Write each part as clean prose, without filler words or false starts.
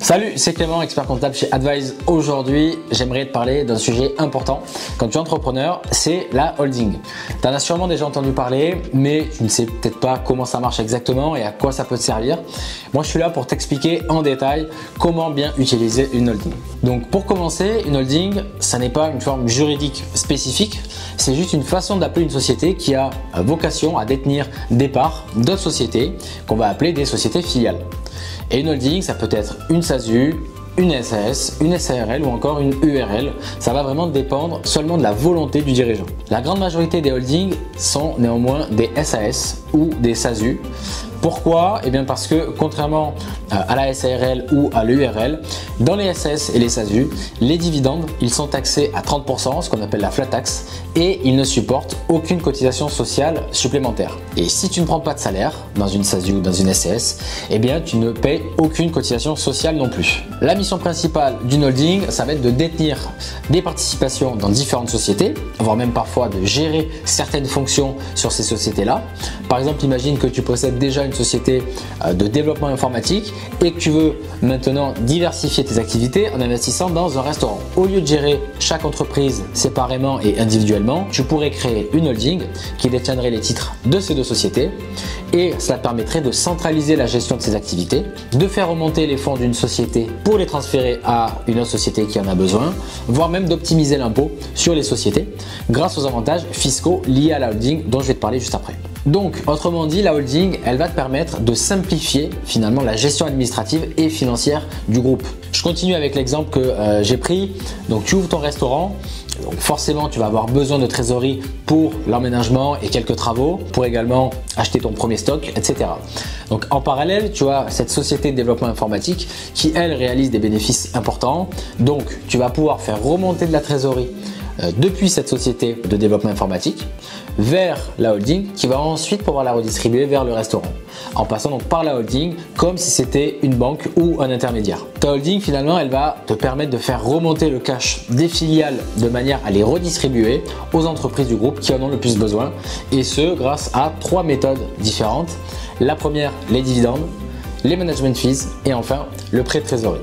Salut, c'est Clément, expert comptable chez Advise. Aujourd'hui, j'aimerais te parler d'un sujet important quand tu es entrepreneur, c'est la holding. Tu en as sûrement déjà entendu parler, mais tu ne sais peut-être pas comment ça marche exactement et à quoi ça peut te servir. Moi, je suis là pour t'expliquer en détail comment bien utiliser une holding. Donc, pour commencer, une holding, ça n'est pas une forme juridique spécifique, c'est juste une façon d'appeler une société qui a vocation à détenir des parts d'autres sociétés qu'on va appeler des sociétés filiales. Et une holding, ça peut être une SASU, une SAS, une SARL ou encore une URL. Ça va vraiment dépendre seulement de la volonté du dirigeant. La grande majorité des holdings sont néanmoins des SAS ou des SASU. Pourquoi? Eh bien parce que contrairement à la SARL ou à l'URL, dans les SAS et les SASU, les dividendes, ils sont taxés à 30%, ce qu'on appelle la flat tax, et ils ne supportent aucune cotisation sociale supplémentaire. Et si tu ne prends pas de salaire dans une SASU ou dans une SAS, eh bien tu ne payes aucune cotisation sociale non plus. La mission principale d'une holding, ça va être de détenir des participations dans différentes sociétés, voire même parfois de gérer certaines fonctions sur ces sociétés-là. Par exemple, imagine que tu possèdes déjà une société de développement informatique et que tu veux maintenant diversifier tes activités en investissant dans un restaurant. Au lieu de gérer chaque entreprise séparément et individuellement, tu pourrais créer une holding qui détiendrait les titres de ces deux sociétés et cela permettrait de centraliser la gestion de ces activités, de faire remonter les fonds d'une société pour les transférer à une autre société qui en a besoin, voire même d'optimiser l'impôt sur les sociétés grâce aux avantages fiscaux liés à la holding dont je vais te parler juste après. Donc, autrement dit, la holding, elle va te permettre de simplifier finalement la gestion administrative et financière du groupe. Je continue avec l'exemple que j'ai pris. Donc, tu ouvres ton restaurant. Donc, forcément, tu vas avoir besoin de trésorerie pour l'emménagement et quelques travaux, pour également acheter ton premier stock, etc. Donc, en parallèle, tu as cette société de développement informatique qui, elle, réalise des bénéfices importants. Donc, tu vas pouvoir faire remonter de la trésorerie depuis cette société de développement informatique vers la holding qui va ensuite pouvoir la redistribuer vers le restaurant en passant donc par la holding comme si c'était une banque ou un intermédiaire. Ta holding finalement elle va te permettre de faire remonter le cash des filiales de manière à les redistribuer aux entreprises du groupe qui en ont le plus besoin et ce grâce à trois méthodes différentes. La première, les dividendes, les management fees et enfin le prêt de trésorerie.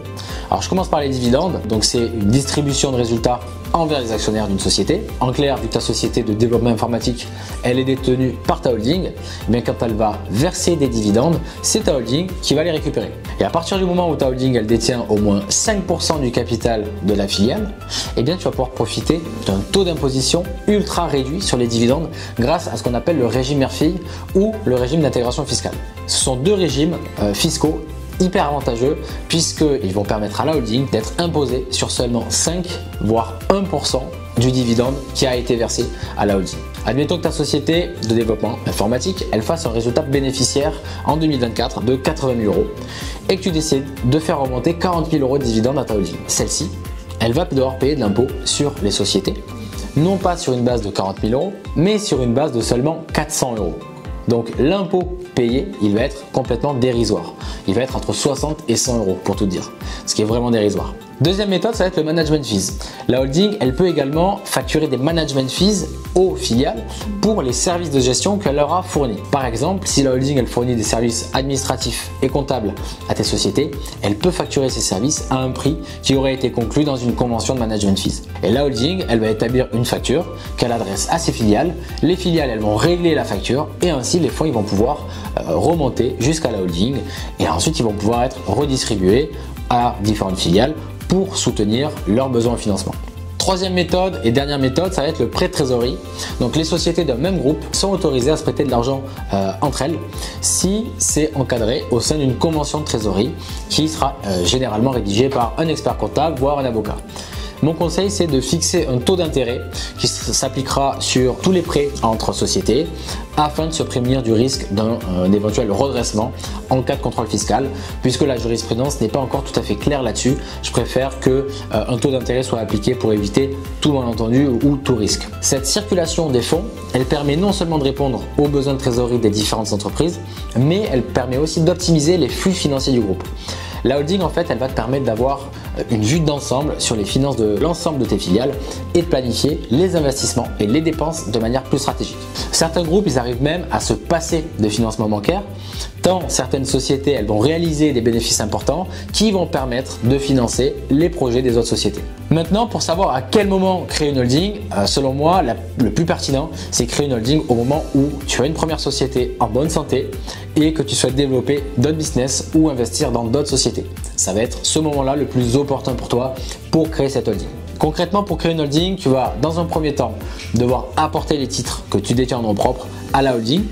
Alors je commence par les dividendes, donc c'est une distribution de résultats envers les actionnaires d'une société. En clair, vu que ta société de développement informatique, elle est détenue par ta holding, bien quand elle va verser des dividendes, c'est ta holding qui va les récupérer. Et à partir du moment où ta holding, elle détient au moins 5% du capital de la filiale, eh bien tu vas pouvoir profiter d'un taux d'imposition ultra réduit sur les dividendes grâce à ce qu'on appelle le régime mère-fille ou le régime d'intégration fiscale. Ce sont deux régimes fiscaux hyper avantageux puisqu'ils vont permettre à la holding d'être imposée sur seulement 5 voire 1% du dividende qui a été versé à la holding. Admettons que ta société de développement informatique elle fasse un résultat bénéficiaire en 2024 de 80 000 € et que tu décides de faire remonter 40 000 € de dividende à ta holding. Celle-ci, elle va devoir payer de l'impôt sur les sociétés, non pas sur une base de 40 000 € mais sur une base de seulement 400 €. Donc l'impôt payé, il va être complètement dérisoire. Il va être entre 60 et 100 € pour tout dire, ce qui est vraiment dérisoire. Deuxième méthode, ça va être le management fees. La holding, elle peut également facturer des management fees aux filiales pour les services de gestion qu'elle leur a fournis. Par exemple, si la holding, elle fournit des services administratifs et comptables à tes sociétés, elle peut facturer ces services à un prix qui aurait été conclu dans une convention de management fees. Et la holding, elle va établir une facture qu'elle adresse à ses filiales. Les filiales, elles vont régler la facture et ainsi les fonds, ils vont pouvoir remonter jusqu'à la holding et ensuite ils vont pouvoir être redistribués à différentes filiales pour soutenir leurs besoins en financement. Troisième méthode et dernière méthode, ça va être le prêt de trésorerie. Donc les sociétés d'un même groupe sont autorisées à se prêter de l'argent entre elles si c'est encadré au sein d'une convention de trésorerie qui sera généralement rédigée par un expert comptable voire un avocat. Mon conseil, c'est de fixer un taux d'intérêt qui s'appliquera sur tous les prêts entre sociétés afin de se prémunir du risque d'un éventuel redressement en cas de contrôle fiscal. Puisque la jurisprudence n'est pas encore tout à fait claire là-dessus, je préfère qu'un taux d'intérêt soit appliqué pour éviter tout malentendu ou tout risque. Cette circulation des fonds, elle permet non seulement de répondre aux besoins de trésorerie des différentes entreprises, mais elle permet aussi d'optimiser les flux financiers du groupe. La holding, en fait, elle va te permettre d'avoir une vue d'ensemble sur les finances de l'ensemble de tes filiales et de planifier les investissements et les dépenses de manière plus stratégique. Certains groupes, ils arrivent même à se passer de financement bancaire, tant certaines sociétés, elles vont réaliser des bénéfices importants qui vont permettre de financer les projets des autres sociétés. Maintenant, pour savoir à quel moment créer une holding, selon moi, le plus pertinent, c'est créer une holding au moment où tu as une première société en bonne santé et que tu souhaites développer d'autres business ou investir dans d'autres sociétés. Ça va être ce moment-là le plus opportun pour toi pour créer cette holding. Concrètement, pour créer une holding, tu vas dans un premier temps devoir apporter les titres que tu détiens en nom propre à la holding.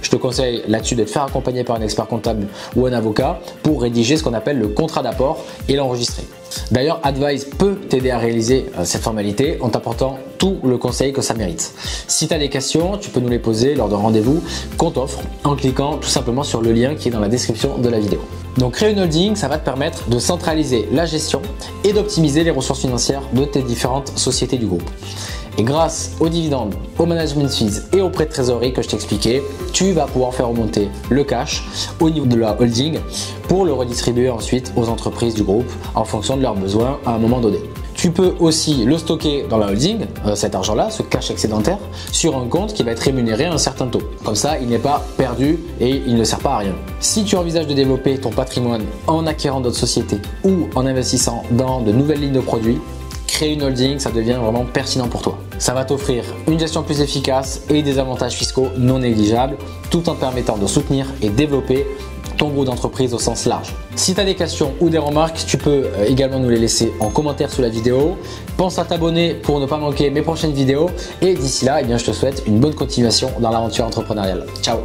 Je te conseille là-dessus de te faire accompagner par un expert comptable ou un avocat pour rédiger ce qu'on appelle le contrat d'apport et l'enregistrer. D'ailleurs, Advise peut t'aider à réaliser cette formalité en t'apportant tout le conseil que ça mérite. Si tu as des questions, tu peux nous les poser lors d'un rendez-vous qu'on t'offre en cliquant tout simplement sur le lien qui est dans la description de la vidéo. Donc créer une holding, ça va te permettre de centraliser la gestion et d'optimiser les ressources financières de tes différentes sociétés du groupe. Et grâce aux dividendes, aux management fees et aux prêts de trésorerie que je t'expliquais, tu vas pouvoir faire remonter le cash au niveau de la holding pour le redistribuer ensuite aux entreprises du groupe en fonction de leurs besoins à un moment donné. Tu peux aussi le stocker dans la holding, cet argent-là, ce cash excédentaire, sur un compte qui va être rémunéré à un certain taux. Comme ça, il n'est pas perdu et il ne sert pas à rien. Si tu envisages de développer ton patrimoine en acquérant d'autres sociétés ou en investissant dans de nouvelles lignes de produits, créer une holding, ça devient vraiment pertinent pour toi. Ça va t'offrir une gestion plus efficace et des avantages fiscaux non négligeables, tout en te permettant de soutenir et développer ton groupe d'entreprise au sens large. Si tu as des questions ou des remarques, tu peux également nous les laisser en commentaire sous la vidéo. Pense à t'abonner pour ne pas manquer mes prochaines vidéos et d'ici là, je te souhaite une bonne continuation dans l'aventure entrepreneuriale. Ciao!